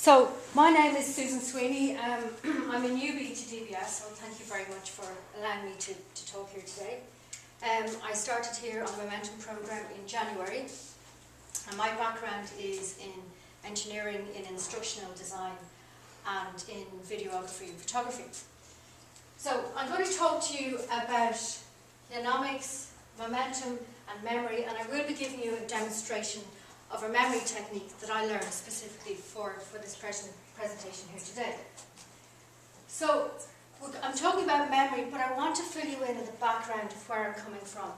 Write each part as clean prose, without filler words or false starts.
So, my name is Susan Sweeney. I'm a newbie to DBS, so thank you very much for allowing me to talk here today. I started here on the Momentum programme in January, and my background is in engineering, in instructional design, and in videography and photography. So, I'm going to talk to you about dynamics, momentum, and memory, and I will be giving you a demonstration of a memory technique that I learned specifically for this presentation here today. So, I'm talking about memory, but I want to fill you in the background of where I'm coming from.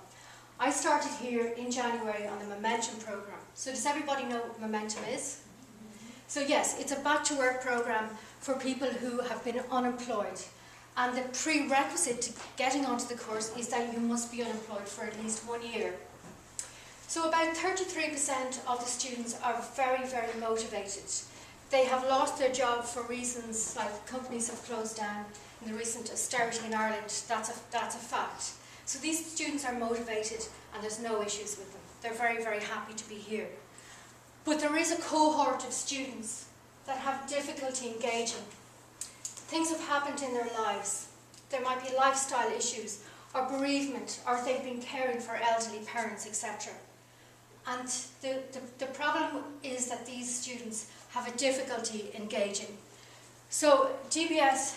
I started here in January on the Momentum programme. So does everybody know what Momentum is? So yes, it's a back-to-work programme for people who have been unemployed. And the prerequisite to getting onto the course is that you must be unemployed for at least 1 year. So about 33% of the students are very, very motivated. They have lost their job for reasons like companies have closed down in the recent austerity in Ireland. That's a fact. So these students are motivated and there's no issues with them. They're very, very happy to be here. But there is a cohort of students that have difficulty engaging. Things have happened in their lives. There might be lifestyle issues or bereavement, or they've been caring for elderly parents, etc. And the problem is that these students have a difficulty engaging. So DBS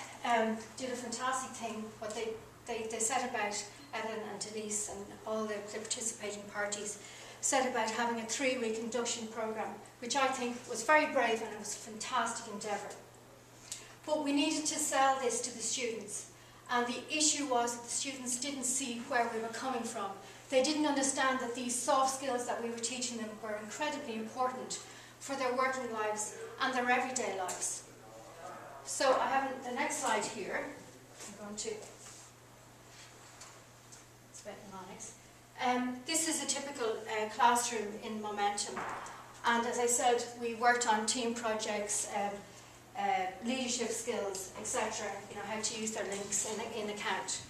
did a fantastic thing. What they set about, Ellen and Denise and all the participating parties, set about having a 3-week induction programme, which I think was very brave and it was a fantastic endeavour. But we needed to sell this to the students. And the issue was that the students didn't see where we were coming from. They didn't understand that these soft skills that we were teaching them were incredibly important for their working lives and their everyday lives. So I have the next slide here. I'm going to spend mnemonics. This is a typical classroom in Momentum. And as I said, we worked on team projects, leadership skills, etc. You know, how to use their links in account.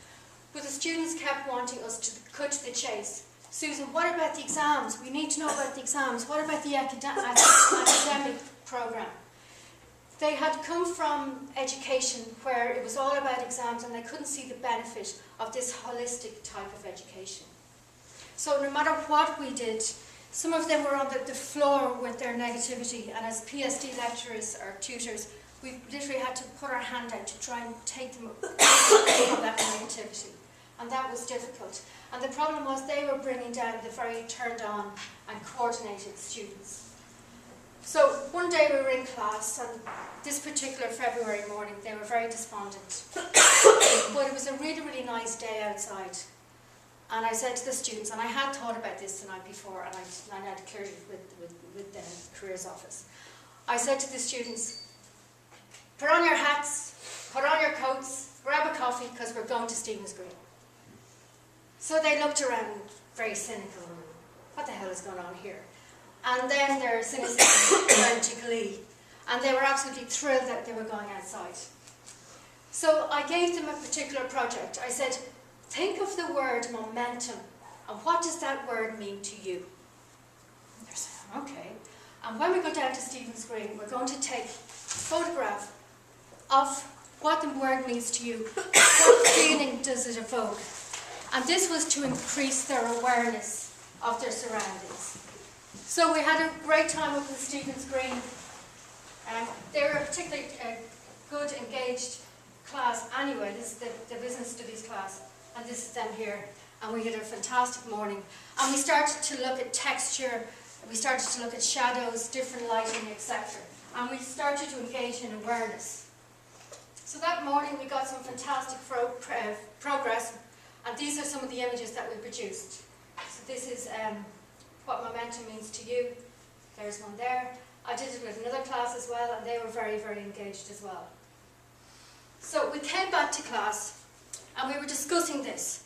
But the students kept wanting us to cut to the chase. Susan, what about the exams? We need to know about the exams. What about the academic programme? They had come from education where it was all about exams and they couldn't see the benefit of this holistic type of education. So no matter what we did, some of them were on the floor with their negativity, and as PSD lecturers or tutors, we literally had to put our hand out to try and take them out of that negativity. And that was difficult. And the problem was they were bringing down the very turned on and coordinated students. So one day we were in class, and this particular February morning they were very despondent. But it was a really, really nice day outside. And I said to the students, and I had thought about this the night before, and I had cleared it with the careers office. I said to the students, put on your hats, put on your coats, grab a coffee, because we're going to Stephen's Green. So they looked around, very cynical, what the hell is going on here? And then their cynicism turned to glee, and they were absolutely thrilled that they were going outside. So I gave them a particular project. I said, think of the word momentum, and what does that word mean to you? And they're saying, okay. And when we go down to Stephen's Green, we're going to take a photograph of what the word means to you. What feeling does it evoke? And this was to increase their awareness of their surroundings. So we had a great time up in Stephen's Green. They were a particularly good, engaged class anyway. This is the business studies class. And this is them here, and we had a fantastic morning. And we started to look at texture, we started to look at shadows, different lighting, etc. And we started to engage in awareness. So that morning we got some fantastic progress, and these are some of the images that we produced. So this is what momentum means to you. There's one there. I did it with another class as well, and they were very, very engaged as well. So we came back to class, and we were discussing this.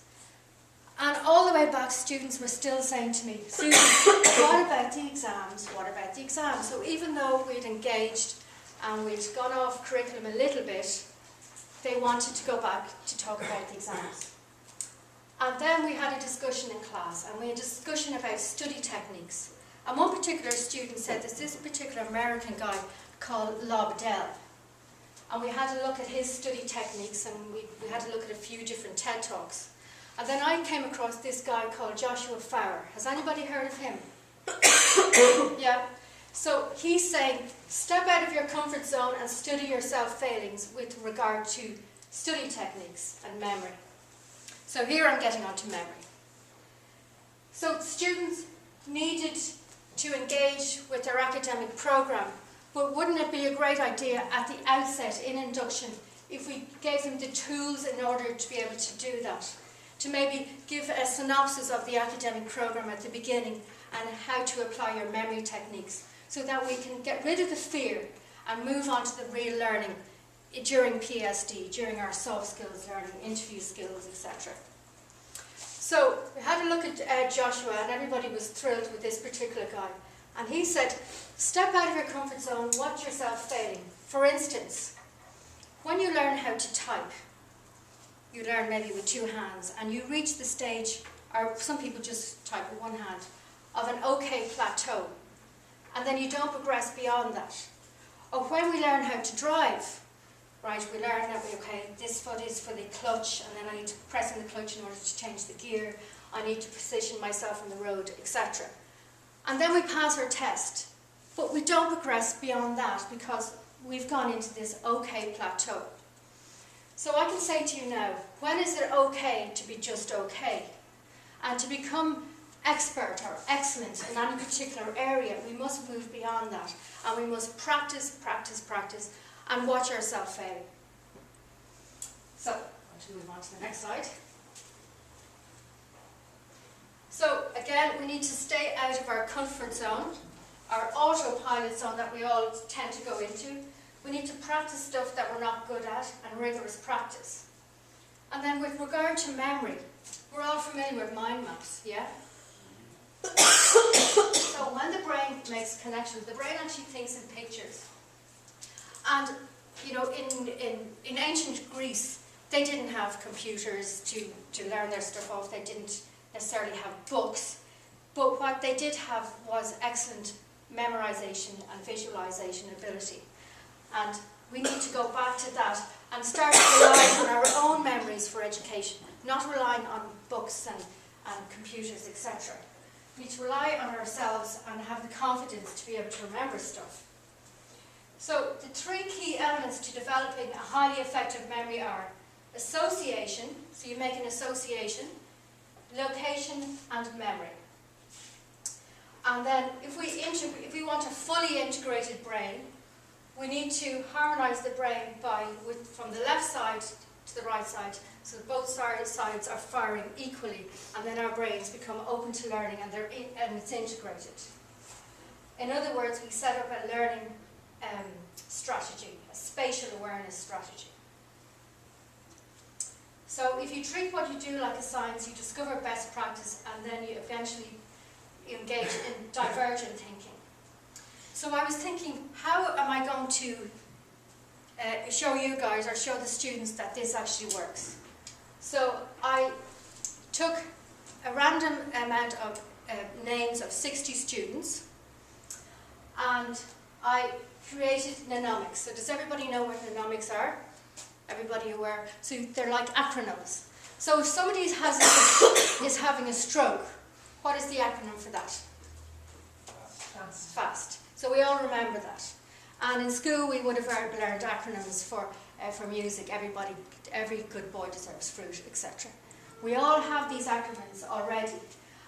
And all the way back, students were still saying to me, Susan, what about the exams? What about the exams? So even though we'd engaged and we'd gone off curriculum a little bit, they wanted to go back to talk about the exams. And then we had a discussion in class, and we had a discussion about study techniques. And one particular student said that this particular American guy called Lobdell. And we had a look at his study techniques, and we had a look at a few different TED Talks. And then I came across this guy called Joshua Farrer. Has anybody heard of him? Yeah. So he's saying, step out of your comfort zone and study your self-failings with regard to study techniques and memory. So here I'm getting onto memory. So students needed to engage with their academic program, but wouldn't it be a great idea at the outset in induction if we gave them the tools in order to be able to do that? To maybe give a synopsis of the academic program at the beginning and how to apply your memory techniques, so that we can get rid of the fear and move on to the real learning during PSD, during our soft skills learning, interview skills, etc. So we had a look at Joshua, and everybody was thrilled with this particular guy. And he said, step out of your comfort zone, watch yourself failing. For instance, when you learn how to type, you learn maybe with 2 hands, and you reach the stage, or some people just type with 1 hand, of an okay plateau. And then you don't progress beyond that. Or when we learn how to drive, right, we learn that, okay, this foot is for the clutch, and then I need to press in the clutch in order to change the gear, I need to position myself on the road, etc. And then we pass our test, but we don't progress beyond that because we've gone into this okay plateau. So I can say to you now, when is it okay to be just okay? And to become expert or excellent in any particular area, we must move beyond that, and we must practice, practice, practice, and watch ourselves failing. So, I'm going to move on to the next slide. So, again, we need to stay out of our comfort zone, our autopilot zone that we all tend to go into. We need to practice stuff that we're not good at, and rigorous practice. And then with regard to memory, we're all familiar with mind maps, yeah? So when the brain makes connections, the brain actually thinks in pictures. And, you know, in ancient Greece, they didn't have computers to learn their stuff off. They didn't necessarily have books. But what they did have was excellent memorization and visualization ability. And we need to go back to that and start relying on our own memories for education, not relying on books and computers, etc. We need to rely on ourselves and have the confidence to be able to remember stuff. So the 3 key elements to developing a highly effective memory are association, so you make an association, location and memory. And then if we want a fully integrated brain, we need to harmonise the brain from the left side to the right side, so that both sides are firing equally, and then our brains become open to learning, and it's integrated. In other words, we set up a learning strategy, a spatial awareness strategy. So if you treat what you do like a science, you discover best practice, and then you eventually engage in divergent thinking. So I was thinking, how am I going to show you guys, or show the students, that this actually works? So I took a random amount of names of 60 students, and I created mnemonics. So does everybody know what mnemonics are? Everybody aware? So they're like acronyms. So if somebody is having a stroke, what is the acronym for that? FAST. So we all remember that. And in school we would have learned acronyms for music. Every good boy deserves fruit, etc. We all have these acronyms already.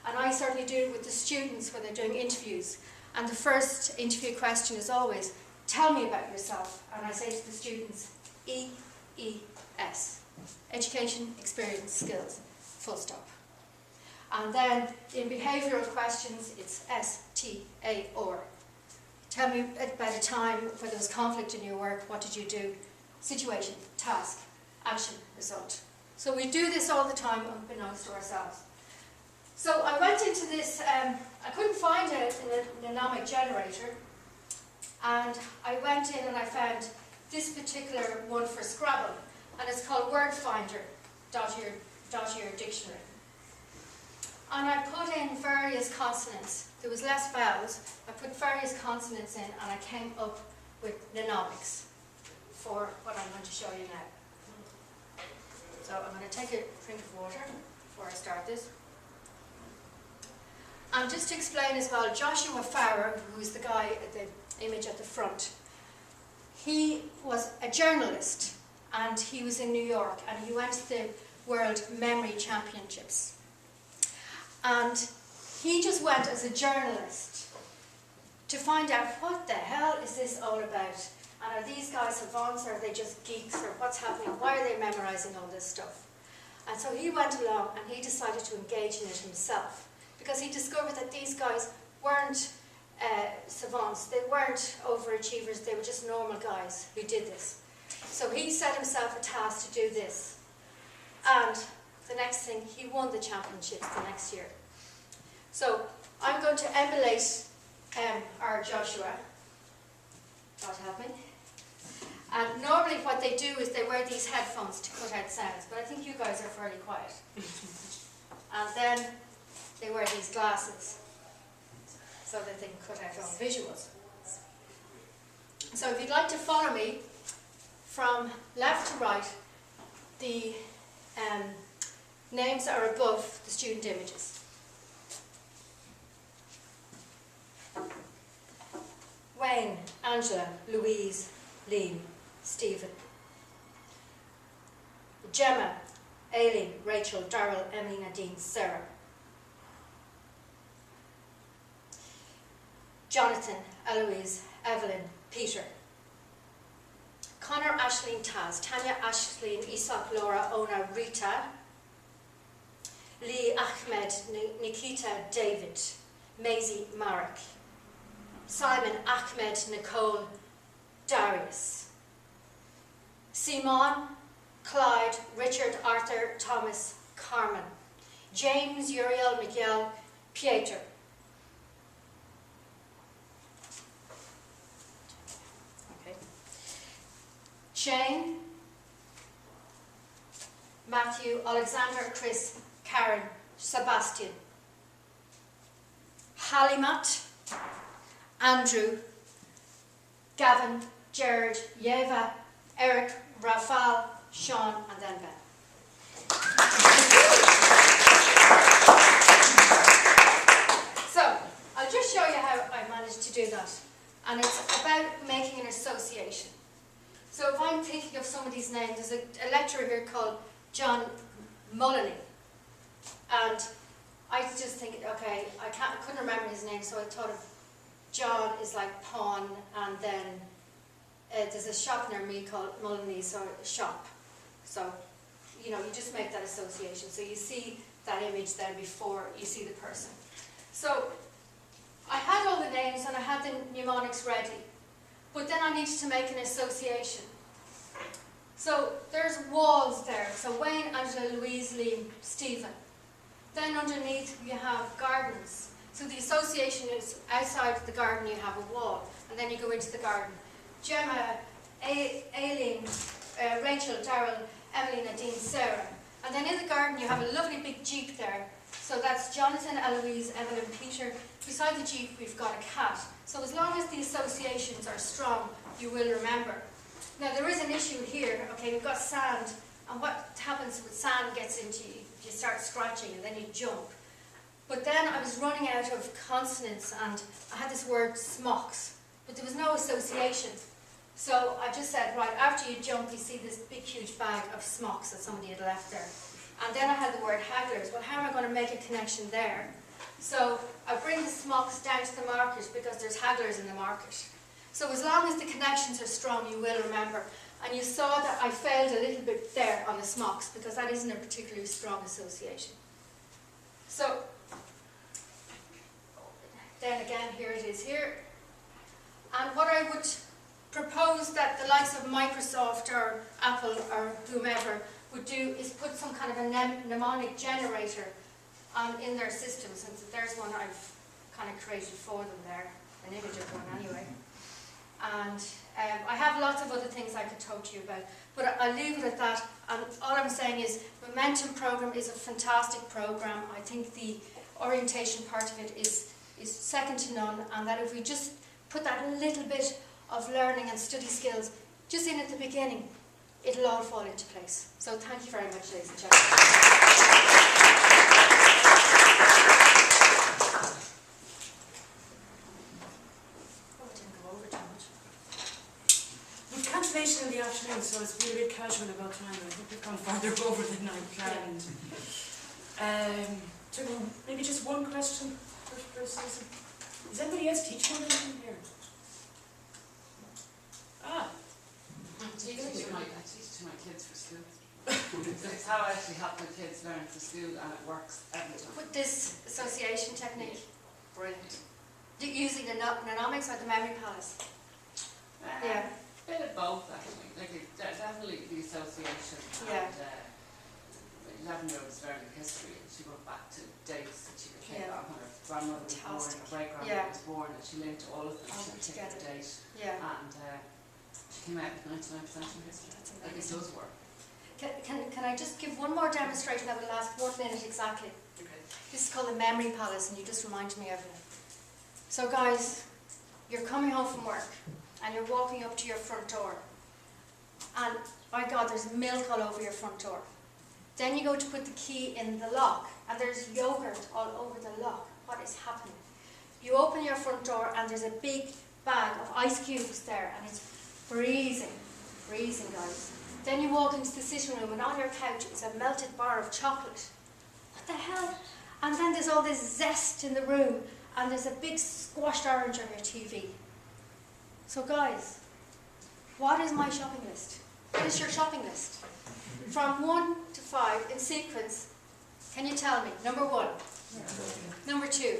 And I certainly do it with the students when they're doing interviews. And the first interview question is always, tell me about yourself. And I say to the students, EES. Education, experience, skills. Full stop. And then in behavioural questions, it's STAR. Tell me about a time where there was conflict in your work. What did you do? Situation, task, action, result. So we do this all the time unbeknownst to ourselves. So I went into this, I couldn't find a mnemonic generator, and I went in and I found this particular one for Scrabble, and it's called Word Finder, your dictionary. And I put in various consonants. There was less vowels. I put various consonants in, and I came up with mnemonics for what I'm going to show you now. So I'm going to take a drink of water before I start this. And just to explain as well, Joshua Farrer, who's the guy at the image at the front, he was a journalist, and he was in New York, and he went to the World Memory Championships. And he just went as a journalist to find out what the hell is this all about. And are these guys savants, or are they just geeks, or what's happening? Why are they memorizing all this stuff? And so he went along and he decided to engage in it himself, because he discovered that these guys weren't savants, they weren't overachievers, they were just normal guys who did this. So he set himself a task to do this. And the next thing, he won the championships the next year. So I'm going to emulate our Joshua. God help me. And normally what they do is they wear these headphones to cut out sounds, but I think you guys are fairly quiet. And then they wear these glasses so that they can cut out all visuals. So if you'd like to follow me from left to right, the names are above the student images. Wayne, Angela, Louise, Liam, Stephen. Gemma, Aileen, Rachel, Darrell, Emily, Nadine, Sarah. Jonathan, Eloise, Evelyn, Peter. Connor, Ashleen, Taz, Tanya, Ashleen, Isak, Laura, Ona, Rita, Lee, Ahmed, Nikita, David, Maisie, Marek, Simon, Ahmed, Nicole, Darius, Simon, Clyde, Richard, Arthur, Thomas, Carmen, James, Uriel, Miguel, Pieter. Shane, Matthew, Alexander, Chris, Karen, Sebastian, Halimat, Andrew, Gavin, Jared, Yeva, Eric, Rafal, Sean, and then Ben. So, I'll just show you how I managed to do that. And it's about making an association. So if I'm thinking of somebody's name, there's a lecturer here called John Mullany. And I just think, okay, I couldn't remember his name, so I thought of John is like pawn, and then there's a shop near me called Mullany, so shop. So, you know, you just make that association. So you see that image then before you see the person. So I had all the names and I had the mnemonics ready. But then I needed to make an association. So there's walls there. So Wayne, Angela, Louise, Liam, Stephen. Then underneath you have gardens. So the association is outside the garden you have a wall. And then you go into the garden. Gemma, Aileen, Rachel, Darrell, Emily, Nadine, Sarah. And then in the garden you have a lovely big jeep there. So that's Jonathan, Eloise, Evelyn, Peter. Beside the jeep we've got a cat. So as long as the associations are strong, you will remember. Now there is an issue here. Okay, we've got sand, and what happens when sand gets into you? You start scratching and then you jump. But then I was running out of consonants and I had this word smocks, but there was no association. So I just said, right, after you jump you see this big huge bag of smocks that somebody had left there. And then I had the word hagglers. Well, how am I going to make a connection there? So I bring the smocks down to the market because there's hagglers in the market. So as long as the connections are strong, you will remember. And you saw that I failed a little bit there on the smocks because that isn't a particularly strong association. So then again, here it is here. And what I would propose that the likes of Microsoft or Apple or whomever would do is put some kind of a mnemonic generator in their systems. And there's one I've kind of created for them there, an image of one anyway. And I have lots of other things I could talk to you about, but I'll leave it at that. And all I'm saying is Momentum program is a fantastic program. I think the orientation part of it is second to none, and that if we just put that little bit of learning and study skills, just in at the beginning, it'll all fall into place. So thank you very much, ladies and gentlemen. Oh, I didn't go over too much. With cancellation in the afternoon, so it's been a bit casual about time. I hope we've gone farther over than I planned. So maybe just one question for Susan. Does anybody else teach one anything here? I teach to my kids for school. It's how I actually help my kids learn for school, and it works every time. With this association technique, brilliant. Using the mnemonics or the memory palace? Yeah. A bit of both, actually. Like definitely the association. Yeah. And 11-year-old is learning history, and she went back to dates that she could take on when her grandmother was born, her great-grandmother was born, and she linked all of them. She would take the date. Yeah. And she came out with 99% of history. That's amazing. Like it does work. Can I just give one more demonstration that will last 1 minute exactly? Okay. This is called the memory palace, and you just reminded me of it. So guys, you're coming home from work and you're walking up to your front door, and by God, there's milk all over your front door. Then you go to put the key in the lock and there's yogurt all over the lock. What is happening? You open your front door and there's a big bag of ice cubes there, and it's freezing, freezing, guys. Then you walk into the sitting room and on your couch is a melted bar of chocolate. What the hell? And then there's all this zest in the room, and there's a big squashed orange on your TV. So guys, what is my shopping list? What is your shopping list? From 1 to 5 in sequence, can you tell me? Number 1, number 2,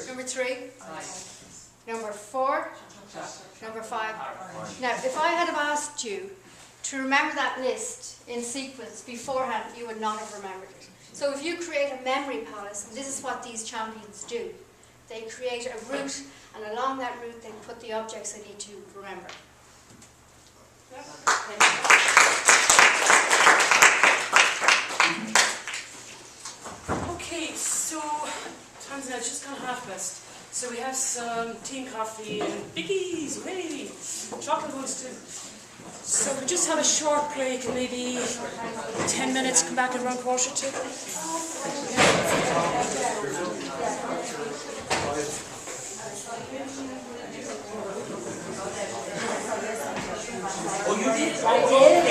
number 3, number 4, number 5. Now, if I had have asked you to remember that list in sequence beforehand, you would not have remembered it. So if you create a memory palace, and this is what these champions do, they create a route, and along that route they put the objects they need to remember. Okay, so time's now just gone half-past. So we have some tea and coffee and biggies, hey, chocolate ones too. So we just have a short break and maybe 10 minutes, come back at around 1:45. Oh, you did? I did.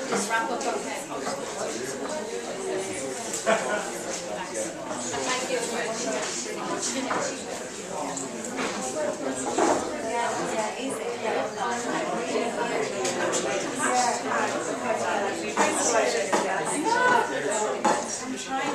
Just wrap up okay. Thank you. Yeah, easy. I'm trying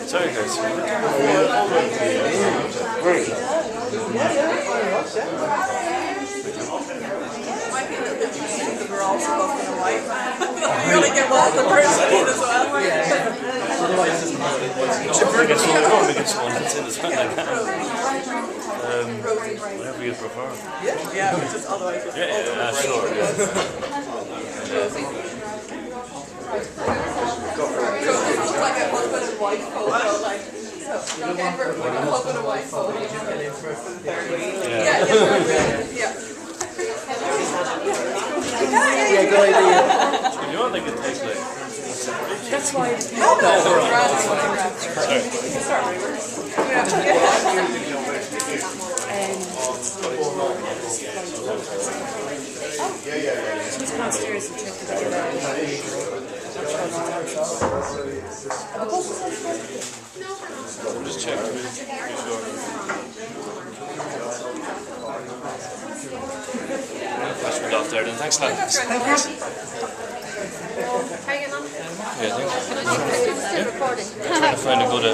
Sorry guys. We're all supposed to white. You only get one per person in as well. We can spawn it in as well like that. Whatever you prefer. Yeah, which is otherwise. Yeah, sure. Like a white photo, like, so, okay, we're hoping a white photo. Yeah, yeah. Yeah, good idea. You know what they could take like? That's why it's she's downstairs and checked it out. Just check to be sure. That's me off there then. Thanks a lot. How are you getting on? Yeah, thanks. I'm still recording. Trying to find a good